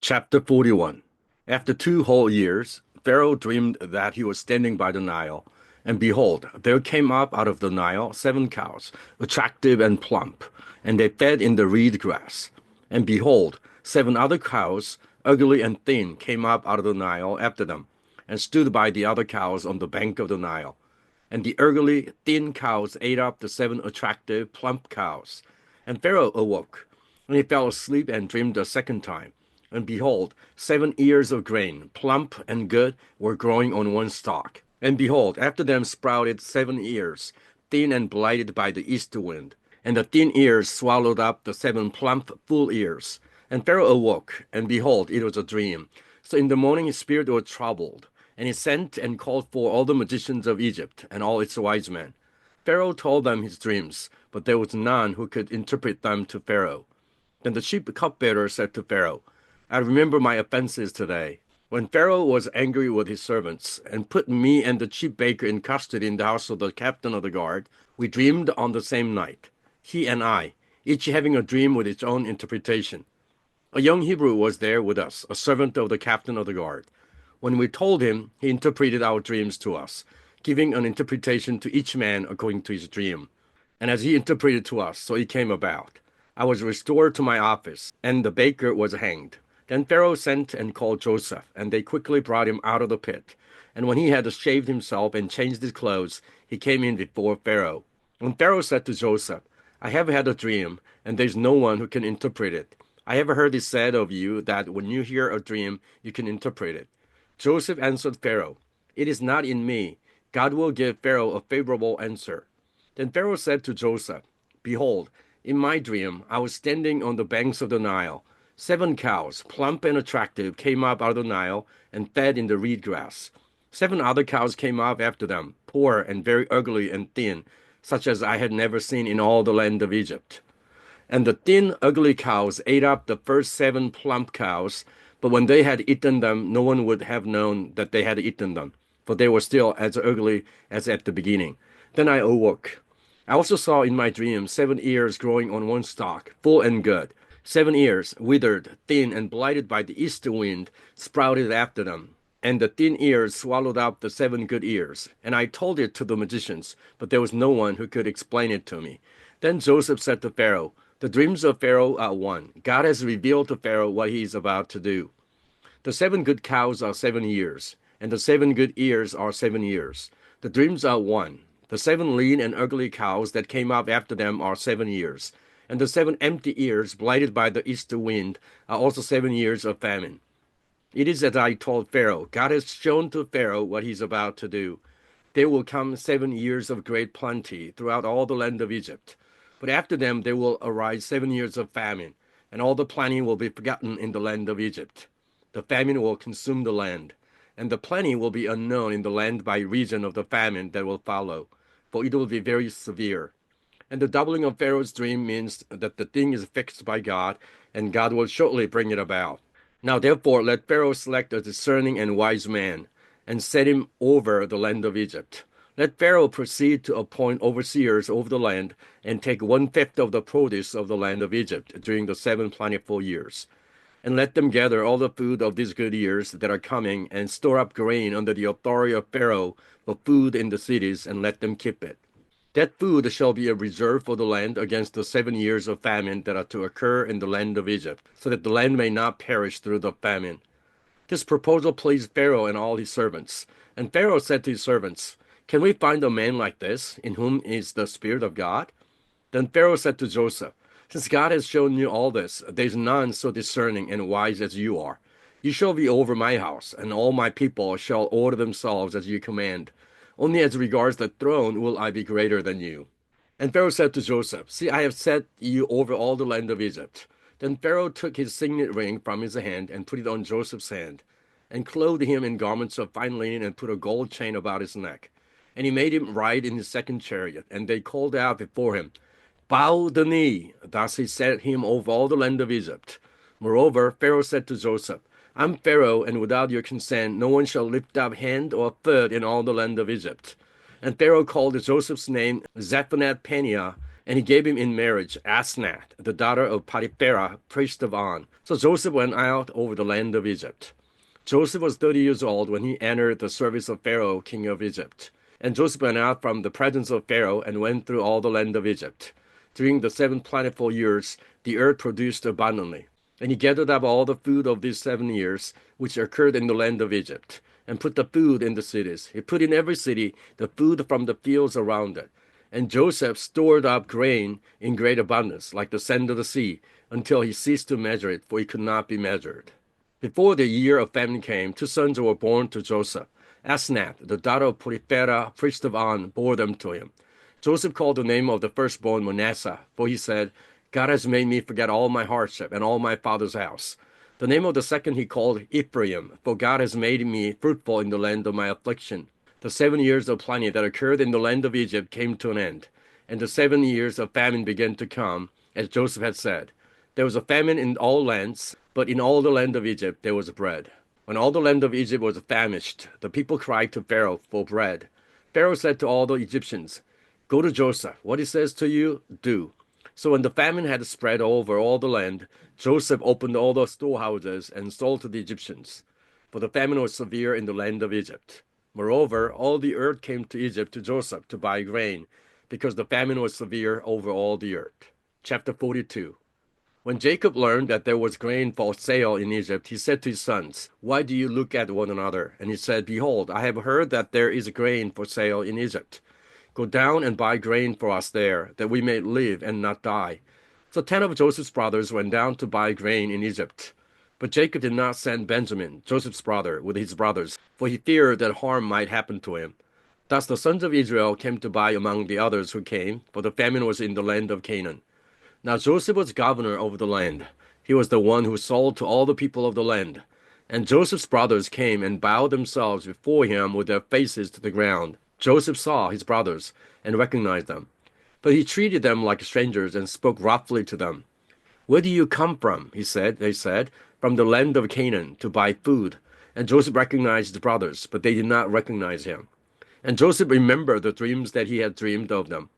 Chapter 41. After 2 whole years, Pharaoh dreamed that he was standing by the Nile, and behold, there came up out of the Nile 7 cows, attractive and plump, and they fed in the reed grass. And behold, 7 other cows, ugly and thin, came up out of the Nile after them, and stood by the other cows on the bank of the Nile. And the ugly, thin cows ate up the 7 attractive, plump cows. And Pharaoh awoke, and he fell asleep and dreamed a second time. And behold, 7 ears of grain, plump and good, were growing on one stalk. And behold, after them sprouted 7 ears, thin and blighted by the east wind. And the thin ears swallowed up the 7 plump, full ears. And Pharaoh awoke, and behold, it was a dream. So in the morning his spirit was troubled, and he sent and called for all the magicians of Egypt and all its wise men. Pharaoh told them his dreams, but there was none who could interpret them to Pharaoh. Then the chief cupbearer said to Pharaoh, I remember my offenses today. When Pharaoh was angry with his servants and put me and the chief baker in custody in the house of the captain of the guard, we dreamed on the same night, he and I, each having a dream with its own interpretation. A young Hebrew was there with us, a servant of the captain of the guard. When we told him, he interpreted our dreams to us, giving an interpretation to each man according to his dream. And as he interpreted to us, so it came about. I was restored to my office, and the baker was hanged. Then Pharaoh sent and called Joseph, and they quickly brought him out of the pit. And when he had shaved himself and changed his clothes, he came in before Pharaoh. And Pharaoh said to Joseph, I have had a dream, and there is no one who can interpret it. I have heard it said of you that when you hear a dream, you can interpret it. Joseph answered Pharaoh, It is not in me. God will give Pharaoh a favorable answer. Then Pharaoh said to Joseph, Behold, in my dream I was standing on the banks of the Nile. 7 cows, plump and attractive, came up out of the Nile and fed in the reed grass. 7 other cows came up after them, poor and very ugly and thin, such as I had never seen in all the land of Egypt. And the thin, ugly cows ate up the first 7 plump cows, but when they had eaten them, no one would have known that they had eaten them, for they were still as ugly as at the beginning. Then I awoke. I also saw in my dream 7 ears growing on one stalk, full and good. 7 ears, withered, thin, and blighted by the east wind, sprouted after them. And the thin ears swallowed up the 7 good ears. And I told it to the magicians, but there was no one who could explain it to me. Then Joseph said to Pharaoh, The dreams of Pharaoh are one. God has revealed to Pharaoh what he is about to do. The 7 good cows are 7 years, and the 7 good ears are 7 years. The dreams are one. The 7 lean and ugly cows that came up after them are 7 years. And the 7 empty ears, blighted by the east wind, are also 7 years of famine. It is as I told Pharaoh. God has shown to Pharaoh what he is about to do. There will come 7 years of great plenty throughout all the land of Egypt. But after them there will arise 7 years of famine, and all the plenty will be forgotten in the land of Egypt. The famine will consume the land, and the plenty will be unknown in the land by reason of the famine that will follow, for it will be very severe. And the doubling of Pharaoh's dream means that the thing is fixed by God, and God will shortly bring it about. Now therefore let Pharaoh select a discerning and wise man, and set him over the land of Egypt. Let Pharaoh proceed to appoint overseers over the land, and take 1/5 of the produce of the land of Egypt during the 7 plentiful years. And let them gather all the food of these good years that are coming, and store up grain under the authority of Pharaoh for food in the cities, and let them keep it. That food shall be a reserve for the land against the 7 years of famine that are to occur in the land of Egypt, so that the land may not perish through the famine. This proposal pleased Pharaoh and all his servants. And Pharaoh said to his servants, Can we find a man like this, in whom is the Spirit of God? Then Pharaoh said to Joseph, Since God has shown you all this, there is none so discerning and wise as you are. You shall be over my house, and all my people shall order themselves as you command. Only as regards the throne will I be greater than you. And Pharaoh said to Joseph, See, I have set you over all the land of Egypt. Then Pharaoh took his signet ring from his hand and put it on Joseph's hand, and clothed him in garments of fine linen and put a gold chain about his neck. And he made him ride in his second chariot, and they called out before him, Bow the knee. Thus he set him over all the land of Egypt. Moreover, Pharaoh said to Joseph, I'm Pharaoh, and without your consent no one shall lift up hand or foot in all the land of Egypt. And Pharaoh called Joseph's name Zaphenath-Paneah, And he gave him in marriage Asnath, the daughter of Potipharah, priest of On. So Joseph went out over the land of Egypt. Joseph was 30 years old when he entered the service of Pharaoh, king of Egypt. And Joseph went out from the presence of Pharaoh and went through all the land of Egypt. During the 7 plentiful years, the earth produced abundantly. And he gathered up all the food of these 7 years, which occurred in the land of Egypt, and put the food in the cities. He put in every city the food from the fields around it. And Joseph stored up grain in great abundance, like the sand of the sea, until he ceased to measure it, for it could not be measured. Before the year of famine came, 2 sons were born to Joseph. Asnath, the daughter of Potipharah, priest of On, bore them to him. Joseph called the name of the firstborn Manasseh, for he said, God has made me forget all my hardship and all my father's house. The name of the second he called Ephraim, for God has made me fruitful in the land of my affliction. The 7 years of plenty that occurred in the land of Egypt came to an end, and the 7 years of famine began to come, as Joseph had said. There was a famine in all lands, but in all the land of Egypt there was bread. When all the land of Egypt was famished, the people cried to Pharaoh for bread. Pharaoh said to all the Egyptians, Go to Joseph. What he says to you, do. So when the famine had spread over all the land, Joseph opened all the storehouses and sold to the Egyptians, for the famine was severe in the land of Egypt. Moreover, all the earth came to Egypt to Joseph to buy grain, because the famine was severe over all the earth. Chapter 42. When Jacob learned that there was grain for sale in Egypt, he said to his sons, Why do you look at one another? And he said, Behold, I have heard that there is grain for sale in Egypt. Go down and buy grain for us there, that we may live and not die. So 10 of Joseph's brothers went down to buy grain in Egypt. But Jacob did not send Benjamin, Joseph's brother, with his brothers, for he feared that harm might happen to him. Thus the sons of Israel came to buy among the others who came, for the famine was in the land of Canaan. Now Joseph was governor over the land. He was the one who sold to all the people of the land. And Joseph's brothers came and bowed themselves before him with their faces to the ground. Joseph saw his brothers and recognized them. But he treated them like strangers and spoke roughly to them. Where do you come from? They said, from the land of Canaan, to buy food. And Joseph recognized his brothers, but they did not recognize him. And Joseph remembered the dreams that he had dreamed of them.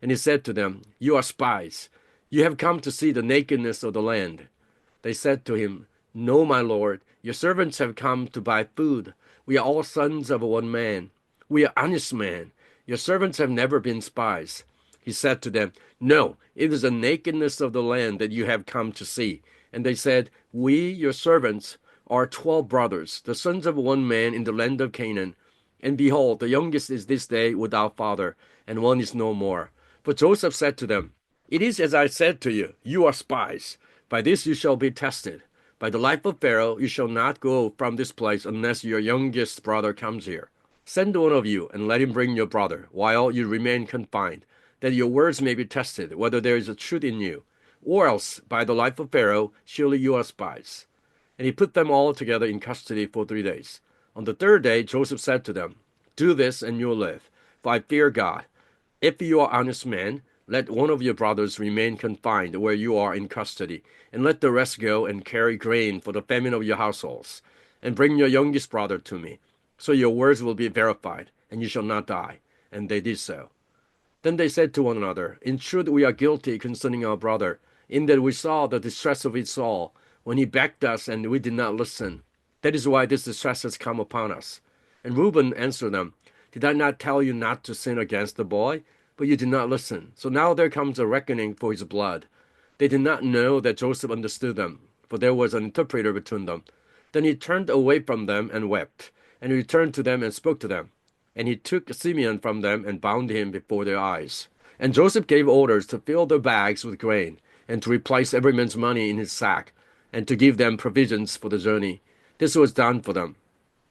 And he said to them, You are spies. You have come to see the nakedness of the land. They said to him, No, my lord, your servants have come to buy food. We are all sons of one man. We are honest men. Your servants have never been spies. He said to them, No, it is the nakedness of the land that you have come to see. And they said, We, your servants, are 12 brothers, the sons of one man in the land of Canaan. And behold, the youngest is this day without father, and one is no more. But Joseph said to them, It is as I said to you, you are spies. By this you shall be tested. By the life of Pharaoh, you shall not go from this place unless your youngest brother comes here. Send one of you, and let him bring your brother, while you remain confined, that your words may be tested, whether there is a truth in you. Or else, by the life of Pharaoh, surely you are spies. And he put them all together in custody for 3 days. On the third day, Joseph said to them, Do this, and you'll live, for I fear God. If you are honest men, let one of your brothers remain confined where you are in custody, and let the rest go and carry grain for the famine of your households. And bring your youngest brother to me, so your words will be verified, and you shall not die. And they did so. Then they said to one another, In truth we are guilty concerning our brother, in that we saw the distress of his soul, when he begged us, and we did not listen. That is why this distress has come upon us. And Reuben answered them, Did I not tell you not to sin against the boy? But you did not listen. So now there comes a reckoning for his blood. They did not know that Joseph understood them, for there was an interpreter between them. Then he turned away from them and wept, and returned to them and spoke to them. And he took Simeon from them and bound him before their eyes. And Joseph gave orders to fill their bags with grain, and to replace every man's money in his sack, and to give them provisions for the journey. This was done for them.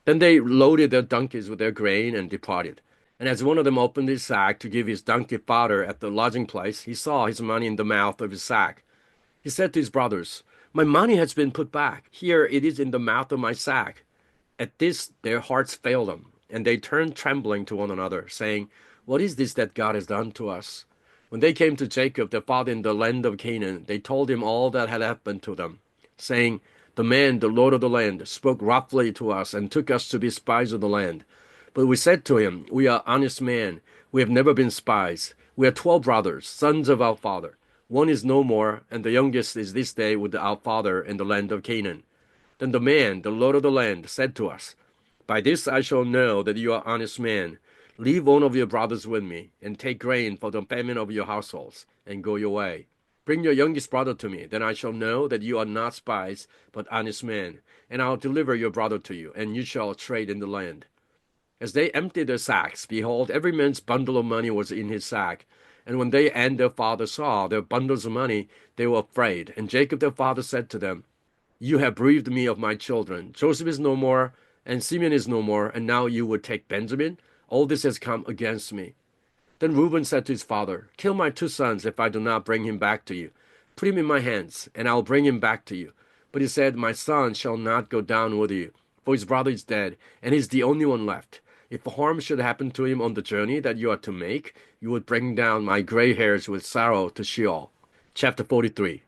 Then they loaded their donkeys with their grain and departed. And as one of them opened his sack to give his donkey fodder at the lodging place, he saw his money in the mouth of his sack. He said to his brothers, My money has been put back. Here it is in the mouth of my sack. At this their hearts failed them, and they turned trembling to one another, saying, What is this that God has done to us? When they came to Jacob, their father in the land of Canaan, they told him all that had happened to them, saying, The man, the Lord of the land, spoke roughly to us and took us to be spies of the land. But we said to him, We are honest men. We have never been spies. We are 12 brothers, sons of our father. One is no more, and the youngest is this day with our father in the land of Canaan. Then the man, the lord of the land, said to us, By this I shall know that you are honest men. Leave one of your brothers with me, and take grain for the famine of your households, and go your way. Bring your youngest brother to me, then I shall know that you are not spies, but honest men, and I'll deliver your brother to you, and you shall trade in the land. As they emptied their sacks, behold, every man's bundle of money was in his sack. And when they and their father saw their bundles of money, they were afraid. And Jacob their father said to them, You have bereaved me of my children. Joseph is no more, and Simeon is no more, and now you would take Benjamin? All this has come against me. Then Reuben said to his father, Kill my 2 sons if I do not bring him back to you. Put him in my hands, and I will bring him back to you. But he said, My son shall not go down with you, for his brother is dead, and he is the only one left. If harm should happen to him on the journey that you are to make, you would bring down my gray hairs with sorrow to Sheol. Chapter 43.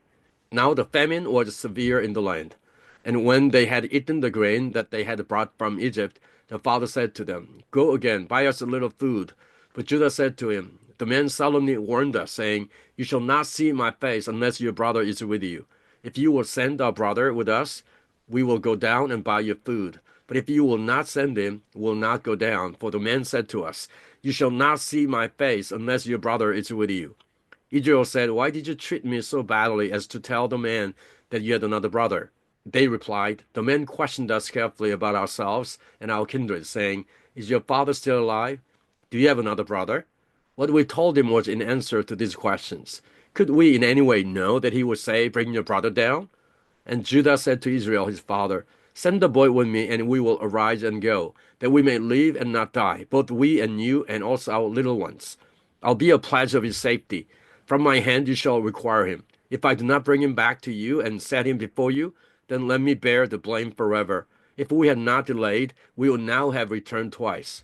Now the famine was severe in the land. And when they had eaten the grain that they had brought from Egypt, the father said to them, Go again, buy us a little food. But Judah said to him, The man solemnly warned us, saying, You shall not see my face unless your brother is with you. If you will send our brother with us, we will go down and buy your food. But if you will not send him, we will not go down. For the man said to us, You shall not see my face unless your brother is with you. Israel said, Why did you treat me so badly as to tell the man that you had another brother? They replied, The man questioned us carefully about ourselves and our kindred, saying, Is your father still alive? Do you have another brother? What we told him was in answer to these questions. Could we in any way know that he would say, Bring your brother down? And Judah said to Israel his father, Send the boy with me, and we will arise and go, that we may live and not die, both we and you, and also our little ones. I'll be a pledge of his safety. From my hand you shall require him. If I do not bring him back to you and set him before you, then let me bear the blame forever. If we had not delayed, we would now have returned twice.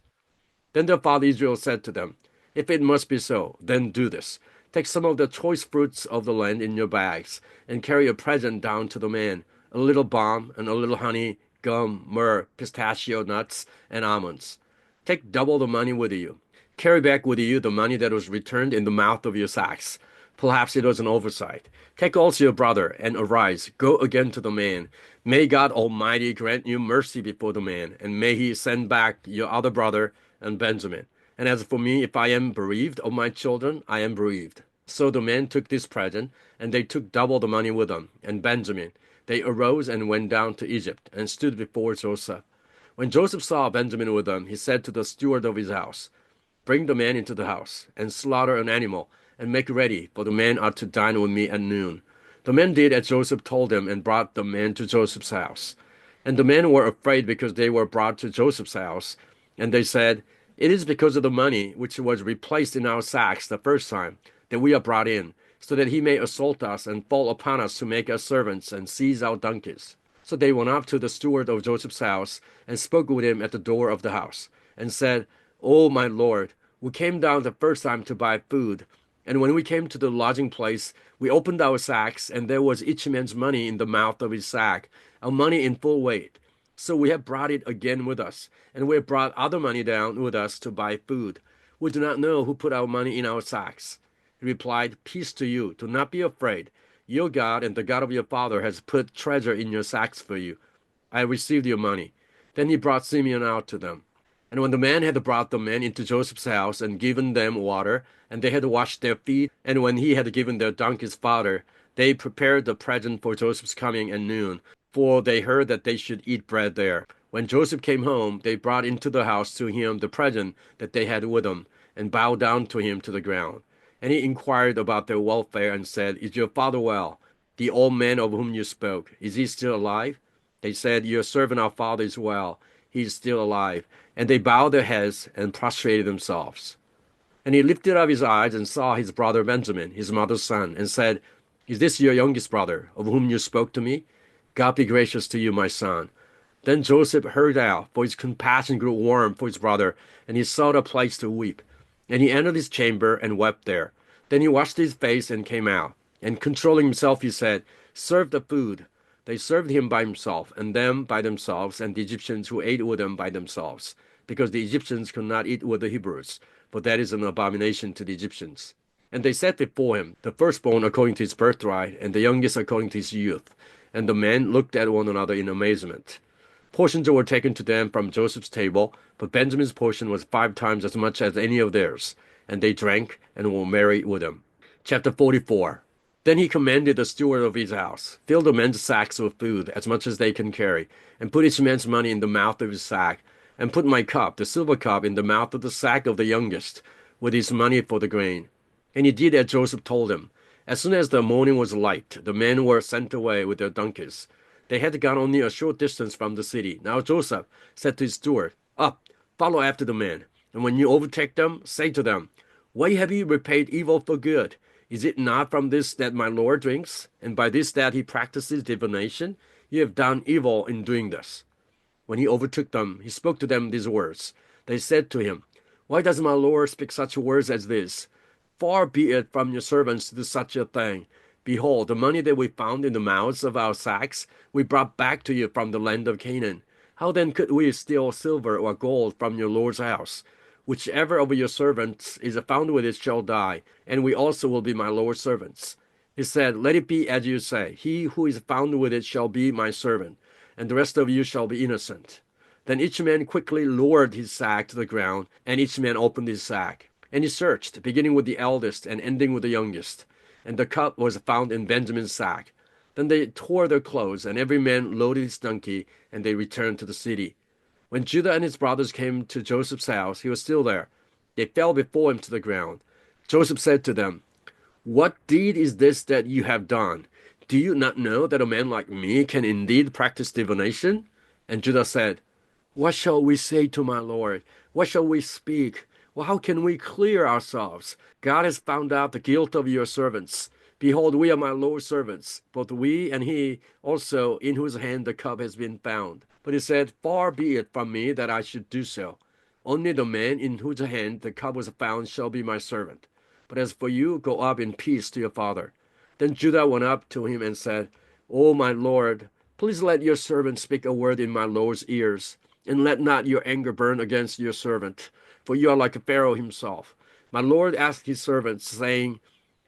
Then their father Israel said to them, If it must be so, then do this. Take some of the choice fruits of the land in your bags, and carry a present down to the man, a little balm and a little honey, gum, myrrh, pistachio nuts, and almonds. Take double the money with you. Carry back with you the money that was returned in the mouth of your sacks. Perhaps it was an oversight. Take also your brother, and arise, go again to the man. May God Almighty grant you mercy before the man, and may he send back your other brother and Benjamin. And as for me, if I am bereaved of my children, I am bereaved. So the men took this present, and they took double the money with them, and Benjamin. They arose and went down to Egypt, and stood before Joseph. When Joseph saw Benjamin with them, he said to the steward of his house, Bring the man into the house, and slaughter an animal, and make ready, for the men are to dine with me at noon. The men did as Joseph told them, and brought the man to Joseph's house. And the men were afraid because they were brought to Joseph's house. And they said, It is because of the money which was replaced in our sacks the first time that we are brought in, so that he may assault us and fall upon us to make us servants and seize our donkeys. So they went up to the steward of Joseph's house and spoke with him at the door of the house, and said, O my lord, we came down the first time to buy food. And when we came to the lodging place, we opened our sacks, and there was each man's money in the mouth of his sack, our money in full weight. So we have brought it again with us, and we have brought other money down with us to buy food. We do not know who put our money in our sacks. He replied, Peace to you. Do not be afraid. Your God and the God of your father has put treasure in your sacks for you. I received your money. Then he brought Simeon out to them. And when the man had brought the men into Joseph's house and given them water, and they had washed their feet, and when he had given their donkeys fodder, they prepared the present for Joseph's coming at noon, for they heard that they should eat bread there. When Joseph came home, they brought into the house to him the present that they had with them, and bowed down to him to the ground. And he inquired about their welfare, and said, Is your father well? The old man of whom you spoke, is he still alive? They said, Your servant our father is well. He is still alive. And they bowed their heads and prostrated themselves. And he lifted up his eyes and saw his brother Benjamin, his mother's son, and said, Is this your youngest brother, of whom you spoke to me? God be gracious to you, my son. Then Joseph hurried out, for his compassion grew warm for his brother, and he sought a place to weep. And he entered his chamber and wept there. Then he washed his face and came out. And controlling himself, he said, Serve the food. They served him by himself, and them by themselves, and the Egyptians who ate with them by themselves, because the Egyptians could not eat with the Hebrews. for that is an abomination to the Egyptians. And they set before him the firstborn according to his birthright, and the youngest according to his youth. And the men looked at one another in amazement. Portions were taken to them from Joseph's table, but Benjamin's portion was 5 times as much as any of theirs. And they drank and were merry with him. Chapter 44. Then he commanded the steward of his house, fill the men's sacks with food, as much as they can carry, and put each man's money in the mouth of his sack, and put my cup, the silver cup, in the mouth of the sack of the youngest, with his money for the grain. And he did as Joseph told him. As soon as the morning was light, the men were sent away with their donkeys. They had gone only a short distance from the city. Now Joseph said to his steward, Up, follow after the men, and when you overtake them, say to them, Why have you repaid evil for good? Is it not from this that my Lord drinks, and by this that he practices divination? You have done evil in doing this. When he overtook them, he spoke to them these words. They said to him, Why does my Lord speak such words as this? Far be it from your servants to do such a thing. Behold, the money that we found in the mouths of our sacks, we brought back to you from the land of Canaan. How then could we steal silver or gold from your Lord's house? Whichever of your servants is found with it shall die, and we also will be my Lord's servants. He said, Let it be as you say. He who is found with it shall be my servant, and the rest of you shall be innocent. Then each man quickly lowered his sack to the ground, and each man opened his sack. And he searched, beginning with the eldest and ending with the youngest. And the cup was found in Benjamin's sack. Then they tore their clothes, and every man loaded his donkey, and they returned to the city. When Judah and his brothers came to Joseph's house, he was still there. They fell before him to the ground. Joseph said to them, What deed is this that you have done? Do you not know that a man like me can indeed practice divination? And Judah said, What shall we say to my Lord? What shall we speak? Well, how can we clear ourselves? God has found out the guilt of your servants. Behold, we are my Lord's servants, both we and he also, in whose hand the cup has been found. But he said, Far be it from me that I should do so. Only the man in whose hand the cup was found shall be my servant. But as for you, go up in peace to your father. Then Judah went up to him and said, O my Lord, please let your servant speak a word in my Lord's ears, and let not your anger burn against your servant, for you are like Pharaoh himself. My Lord asked his servants, saying,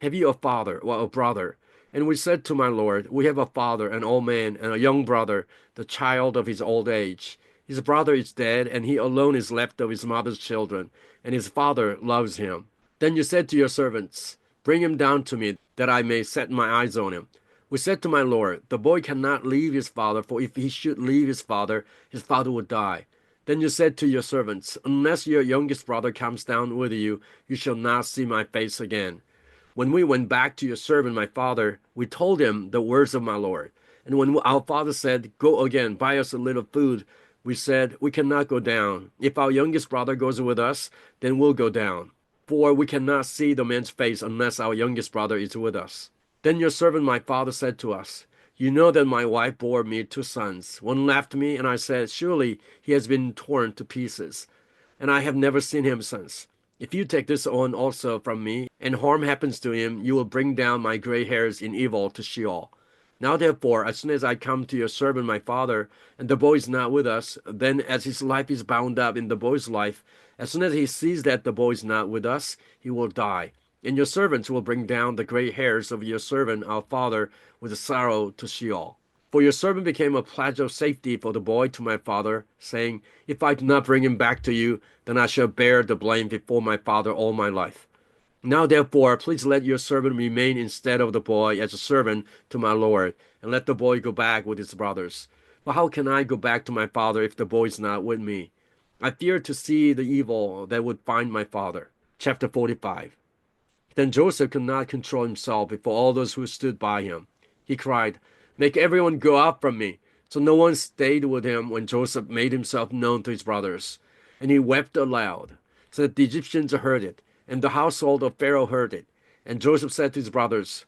Have you a father or a brother? And we said to my Lord, We have a father, an old man, and a young brother, the child of his old age. His brother is dead, and he alone is left of his mother's children, and his father loves him. Then you said to your servants, Bring him down to me, that I may set my eyes on him. We said to my Lord, The boy cannot leave his father, for if he should leave his father would die. Then you said to your servants, Unless your youngest brother comes down with you, you shall not see my face again. When we went back to your servant my father, we told him the words of my Lord. And when our father said, Go again, buy us a little food, we said, We cannot go down. If our youngest brother goes with us, then we'll go down. For we cannot see the man's face unless our youngest brother is with us. Then your servant my father said to us, You know that my wife bore me 2 sons. One left me, and I said, Surely he has been torn to pieces. And I have never seen him since. If you take this on also from me, and harm happens to him, you will bring down my gray hairs in evil to Sheol. Now therefore, as soon as I come to your servant my father, and the boy is not with us, then as his life is bound up in the boy's life, as soon as he sees that the boy is not with us, he will die. And your servants will bring down the gray hairs of your servant our father with sorrow to Sheol. For your servant became a pledge of safety for the boy to my father, saying, If I do not bring him back to you, then I shall bear the blame before my father all my life. Now therefore, please let your servant remain instead of the boy as a servant to my Lord, and let the boy go back with his brothers. But how can I go back to my father if the boy is not with me? I fear to see the evil that would find my father. Chapter 45. Then Joseph could not control himself before all those who stood by him. He cried, Make everyone go out from me. So no one stayed with him when Joseph made himself known to his brothers. And he wept aloud, so that the Egyptians heard it, and the household of Pharaoh heard it. And Joseph said to his brothers,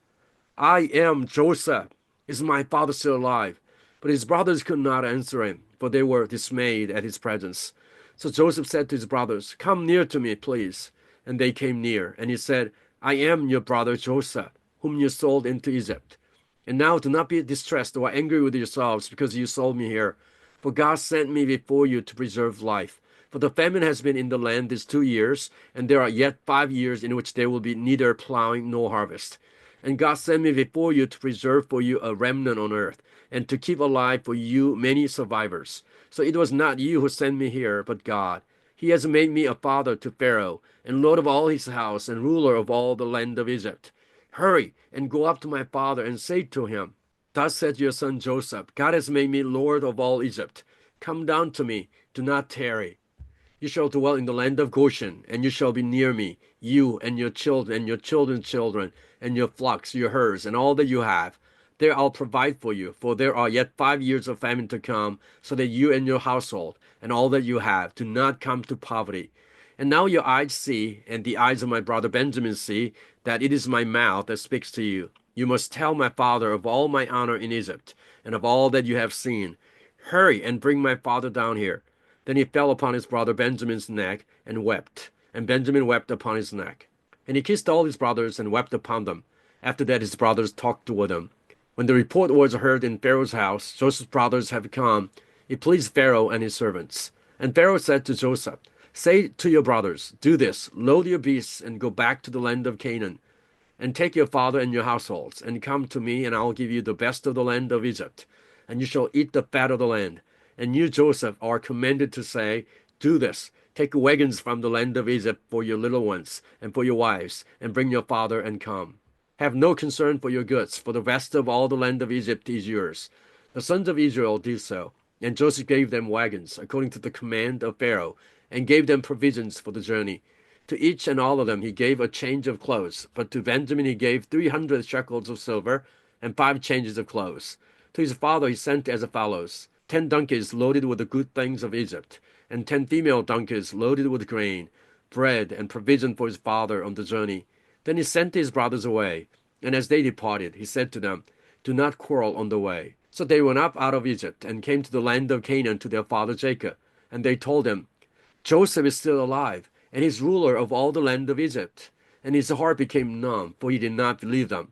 I am Joseph. Is my father still alive? But his brothers could not answer him, for they were dismayed at his presence. So Joseph said to his brothers, Come near to me, please. And they came near, and he said, I am your brother Joseph, whom you sold into Egypt. And now do not be distressed or angry with yourselves because you sold me here. For God sent me before you to preserve life. For the famine has been in the land these 2 years, and there are yet 5 years in which there will be neither plowing nor harvest. And God sent me before you to preserve for you a remnant on earth, and to keep alive for you many survivors. So it was not you who sent me here, but God. He has made me a father to Pharaoh, and lord of all his house, and ruler of all the land of Egypt. Hurry and go up to my father and say to him, Thus said your son Joseph, God has made me lord of all Egypt. Come down to me, do not tarry. You shall dwell in the land of Goshen, and you shall be near me, you and your children and your children's children, and your flocks, your herds, and all that you have. There I'll provide for you, for there are yet 5 years of famine to come, so that you and your household, and all that you have, do not come to poverty. And now your eyes see, and the eyes of my brother Benjamin see, that it is my mouth that speaks to you. You must tell my father of all my honor in Egypt, and of all that you have seen. Hurry and bring my father down here. Then he fell upon his brother Benjamin's neck and wept, and Benjamin wept upon his neck. And he kissed all his brothers and wept upon them. After that his brothers talked with him. When the report was heard in Pharaoh's house, Joseph's brothers have come, it pleased Pharaoh and his servants. And Pharaoh said to Joseph, Say to your brothers, Do this, load your beasts, and go back to the land of Canaan. And take your father and your households, and come to me, and I will give you the best of the land of Egypt. And you shall eat the fat of the land. And you, Joseph, are commanded to say, Do this, take wagons from the land of Egypt for your little ones, and for your wives, and bring your father, and come. Have no concern for your goods, for the rest of all the land of Egypt is yours. The sons of Israel did so, and Joseph gave them wagons, according to the command of Pharaoh, and gave them provisions for the journey. To each and all of them he gave a change of clothes, but to Benjamin he gave 300 shekels of silver, and 5 changes of clothes. To his father he sent as follows: 10 donkeys loaded with the good things of Egypt, and 10 female donkeys loaded with grain, bread, and provision for his father on the journey. Then he sent his brothers away, and as they departed, he said to them, Do not quarrel on the way. So they went up out of Egypt, and came to the land of Canaan to their father Jacob. And they told him, Joseph is still alive, and is ruler of all the land of Egypt. And his heart became numb, for he did not believe them.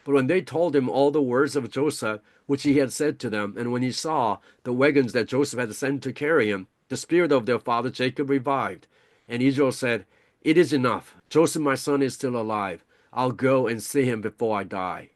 But when they told him all the words of Joseph, which he had said to them, and when he saw the wagons that Joseph had sent to carry him, the spirit of their father Jacob revived. And Israel said, It is enough. Joseph my son is still alive. I'll go and see him before I die.